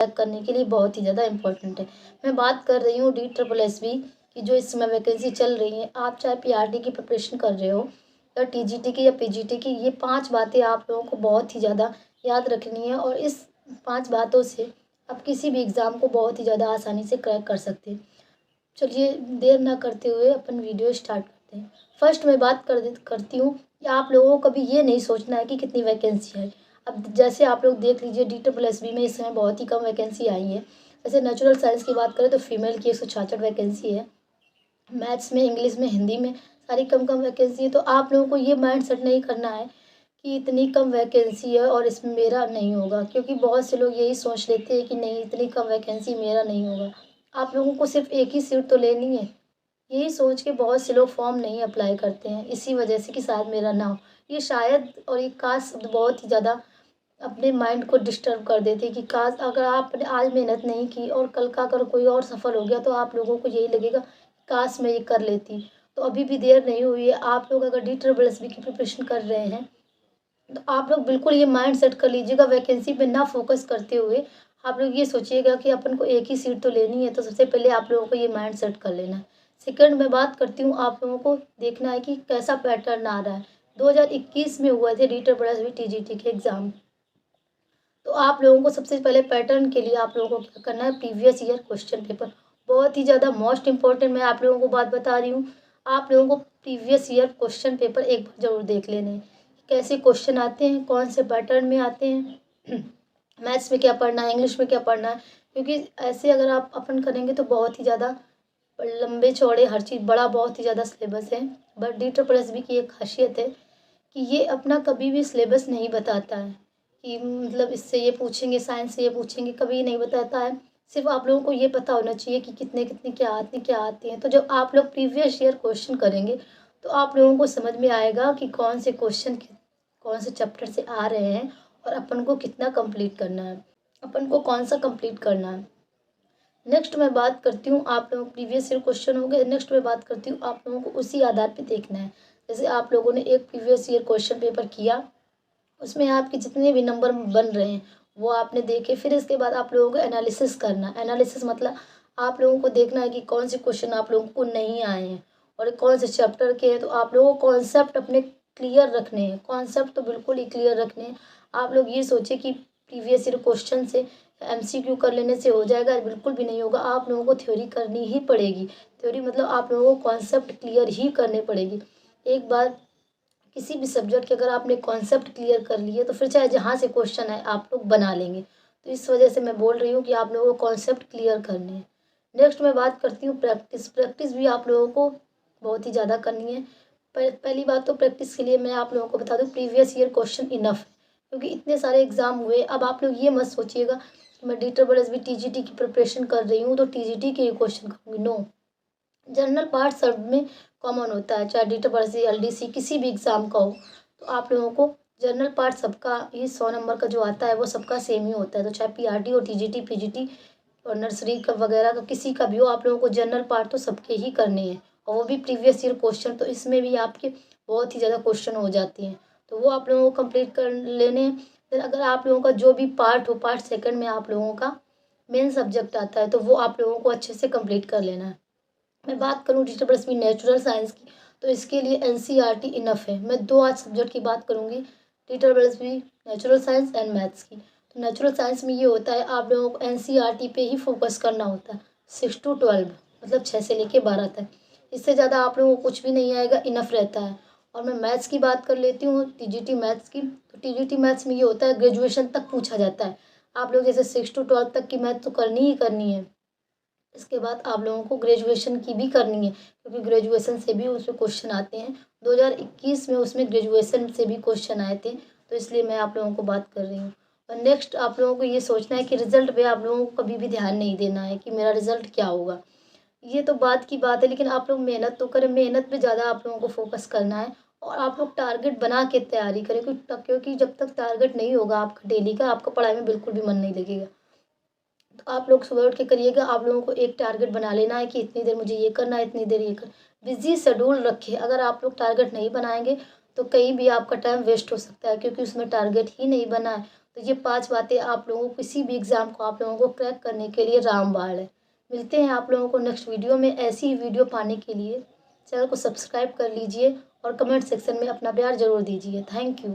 Crack करने के लिए बहुत ही ज़्यादा इम्पोर्टेंट है। मैं बात कर रही हूँ DSSB की, जो इस समय वैकेंसी चल रही है। आप चाहे PRT की प्रिपरेशन कर रहे हो या TGT की या PGT की, ये 5 बातें आप लोगों को बहुत ही ज़्यादा याद रखनी है और इस 5 बातों से आप किसी भी एग्ज़ाम को बहुत ही ज़्यादा आसानी से क्रैक कर सकते हैं। चलिए देर ना करते हुए अपन वीडियो स्टार्ट करते हैं। फर्स्ट मैं बात करती हूँ कि आप लोगों को कभी ये नहीं सोचना है कि कितनी वैकेंसी है। अब जैसे आप लोग देख लीजिए, DSSB में इस समय बहुत ही कम वैकेंसी आई है। जैसे नेचुरल साइंस की बात करें तो फीमेल की 166 वैकेंसी है। मैथ्स में, इंग्लिश में, हिंदी में सारी कम कम वैकेंसी है। तो आप लोगों को ये माइंड सेट नहीं करना है कि इतनी कम वैकेंसी है और इसमें मेरा नहीं होगा, क्योंकि बहुत से लोग यही सोच लेते हैं कि नहीं, इतनी कम वैकेंसी मेरा नहीं होगा। आप लोगों को सिर्फ एक ही सीट तो लेनी है। यही सोच के बहुत से लोग फॉर्म नहीं अप्लाई करते हैं, इसी वजह से कि शायद मेरा ना हो। ये शायद और ये काश बहुत ही ज़्यादा अपने माइंड को डिस्टर्ब कर देते हैं कि काश अगर आपने आज मेहनत नहीं की और कल का अगर कोई और सफल हो गया तो आप लोगों को यही लगेगा काश मैं ये कर लेती। तो अभी भी देर नहीं हुई है। आप लोग अगर DSSB की प्रिपरेशन कर रहे हैं तो आप लोग बिल्कुल ये माइंड सेट कर लीजिएगा, वैकेंसी पे ना फोकस करते हुए आप लोग ये सोचिएगा कि अपन को एक ही सीट तो लेनी है। तो सबसे पहले आप लोगों को ये माइंड सेट कर लेना है। सेकंड मैं बात करती हूँ, आप लोगों को देखना है कि कैसा पैटर्न आ रहा है। 2021 में हुए थे DSSB TGT के एग्ज़ाम। तो आप लोगों को सबसे पहले पैटर्न के लिए आप लोगों को क्या करना है, प्रीवियस ईयर क्वेश्चन पेपर बहुत ही ज़्यादा मोस्ट इम्पोर्टेंट मैं आप लोगों को बात बता रही हूँ। आप लोगों को प्रीवियस ईयर क्वेश्चन पेपर एक बार ज़रूर देख लेने हैं, कैसे क्वेश्चन आते हैं, कौन से पैटर्न में आते हैं, मैथ्स में क्या पढ़ना है, इंग्लिश में क्या पढ़ना है। क्योंकि ऐसे अगर आप अपन करेंगे तो बहुत ही ज़्यादा लंबे चौड़े हर चीज़ बड़ा बहुत ही ज़्यादा सिलेबस है। बट DSSB की एक खासियत है कि ये अपना कभी भी सिलेबस नहीं बताता है कि मतलब इससे ये पूछेंगे, साइंस से ये पूछेंगे, कभी नहीं बताता है। सिर्फ आप लोगों को ये पता होना चाहिए कि कितने कितने क्या आते हैं। तो जब आप लोग प्रीवियस ईयर क्वेश्चन करेंगे तो आप लोगों को समझ में आएगा कि कौन से क्वेश्चन कौन से चैप्टर से आ रहे हैं और अपन को कितना कंप्लीट करना है, अपन को कौन सा कंप्लीट करना है। नेक्स्ट मैं बात करती हूँ, आप लोगों प्रीवियस ईयर क्वेश्चन हो गए। नेक्स्ट मैं बात करती हूँ, आप लोगों को उसी आधार पे देखना है। जैसे आप लोगों ने एक प्रीवियस ईयर क्वेश्चन पेपर किया, उसमें आपके जितने भी नंबर बन रहे हैं वो आपने देखे। फिर इसके बाद आप लोगों को एनालिसिस करना है। एनालिसिस मतलब आप लोगों को देखना है कि कौन से क्वेश्चन आप लोगों को नहीं आए हैं और कौन से चैप्टर के हैं। तो आप लोगों को कॉन्सेप्ट अपने क्लियर रखने हैं, कॉन्सेप्ट तो बिल्कुल ही क्लियर रखने हैं। आप लोग ये सोचे कि प्रीवियस ईयर क्वेश्चन से MCQ कर लेने से हो जाएगा, बिल्कुल भी नहीं होगा। आप लोगों को थ्योरी करनी ही पड़ेगी। थ्योरी मतलब आप लोगों को कॉन्सेप्ट क्लियर ही करने पड़ेगी। एक बार किसी भी सब्जेक्ट के अगर आपने कॉन्सेप्ट क्लियर कर लिए तो फिर चाहे जहाँ से क्वेश्चन आए आप लोग बना लेंगे। तो इस वजह से मैं बोल रही हूँ कि आप लोगों को कॉन्सेप्ट क्लियर करने हैं। नेक्स्ट मैं बात करती हूँ प्रैक्टिस। प्रैक्टिस भी आप लोगों को बहुत ही ज़्यादा करनी है। पहली बात तो प्रैक्टिस के लिए मैं आप लोगों को बता दूँ, प्रीवियस ईयर क्वेश्चन इनफ है, क्योंकि इतने सारे एग्ज़ाम हुए। अब आप लोग ये मत सोचिएगा कि मैं DSSB TGT की प्रिपरेशन कर रही हूँ तो TGT के क्वेश्चन करूँगी। नो, जनरल पार्ट सब में कॉमन होता है, चाहे DSSB LDC किसी भी एग्ज़ाम का हो। तो आप लोगों को जनरल पार्ट सबका ही 100 नंबर का जो आता है वो सबका सेम ही होता है। तो चाहे PRT हो, TGT, PGT और नर्सरी का वगैरह का किसी का भी हो, आप लोगों को जनरल पार्ट तो सबके ही करने हैं और वो भी प्रीवियस ईयर क्वेश्चन। तो इसमें भी आपके बहुत ही ज़्यादा क्वेश्चन हो जाते हैं, तो वो आप लोगों को कंप्लीट कर लेने हैं। फिर अगर आप लोगों का जो भी पार्ट हो, पार्ट सेकंड में आप लोगों का मेन सब्जेक्ट आता है तो वो आप लोगों को अच्छे से कंप्लीट कर लेना है। मैं बात करूँ DSSB नेचुरल साइंस की, तो इसके लिए NCERT इनफ है। मैं 2 आज सब्जेक्ट की बात करूँगी, DSSB natural science and maths की। तो नेचुरल साइंस में ये होता है आप लोगों को NCERT पे ही फोकस करना होता है, 6 to 12 मतलब 6 से लेके 12 तक। इससे ज़्यादा आप लोगों को कुछ भी नहीं आएगा, इनफ रहता है। और मैं मैथ्स की बात कर लेती हूँ, TGT मैथ्स की। तो TGT मैथ्स में ये होता है ग्रेजुएशन तक पूछा जाता है। आप लोग जैसे 6 to 12 तक की मैथ तो करनी ही करनी है। इसके बाद आप लोगों को ग्रेजुएशन की भी करनी है, क्योंकि ग्रेजुएशन से भी उसमें क्वेश्चन आते हैं। 2021 में उसमें ग्रेजुएशन से भी क्वेश्चन आए थे, तो इसलिए मैं आप लोगों को बात कर रही हूँ। और नेक्स्ट आप लोगों को ये सोचना है कि रिज़ल्ट पे आप लोगों को कभी भी ध्यान नहीं देना है कि मेरा रिज़ल्ट क्या होगा। ये तो बात की बात है, लेकिन आप लोग मेहनत तो करें, मेहनत पे ज़्यादा आप लोगों को फोकस करना है और आप लोग टारगेट बना के तैयारी करें। क्योंकि जब तक टारगेट नहीं होगा आपका डेली का, आपका पढ़ाई में बिल्कुल भी मन नहीं लगेगा। तो आप लोग सुबह उठ के करिएगा। आप लोगों को एक टारगेट बना लेना है कि इतनी देर मुझे ये करना है, इतनी देर ये कर। बिजी शेड्यूल रखिए। अगर आप लोग टारगेट नहीं बनाएंगे तो कहीं भी आपका टाइम वेस्ट हो सकता है, क्योंकि उसमें टारगेट ही नहीं बना है। तो ये 5 बातें आप लोगों को किसी भी एग्ज़ाम को आप लोगों को क्रैक करने के लिए रामबाण है। मिलते हैं आप लोगों को नेक्स्ट वीडियो में। ऐसी ही वीडियो पाने के लिए चैनल को सब्सक्राइब कर लीजिए और कमेंट सेक्शन में अपना प्यार ज़रूर दीजिए। Thank you.